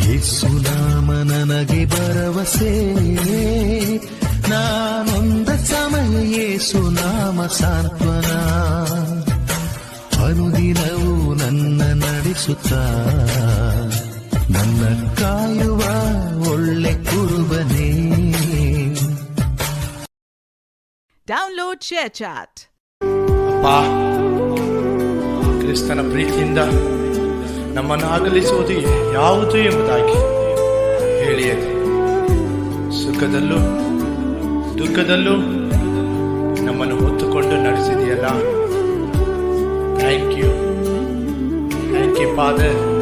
ಯೇಸು ನಾಮ ನನಗೆ ಭರವಸೆ, ನಾನೊಂದ ಸಮಯ ಯೇಸು ನಾಮ ಸಾಂತ್ವನ, ಅನುದಿನವೂ ನನ್ನ ನಡೆಸುತ್ತಾ ನನ್ನ ಕಾಯುವ ಒಳ್ಳೆ ಕುರುಬನೇ. Download ShareChat. ಅಪ್ಪಾ, ಕ್ರಿಸ್ತನ ಪ್ರೀತಿಯಿಂದ ನಮ್ಮನ್ನು ಅಗಲಿಸುವುದು ಯಾವುದು ಎಂಬುದಾಗಿ ಹೇಳಿಯದೆ, ಸುಖದಲ್ಲೂ ದುಃಖದಲ್ಲೂ ನಮ್ಮನ್ನು ಹೊತ್ತುಕೊಂಡು ನಡೆಸಿದೆಯಲ್ಲ. Thank you father.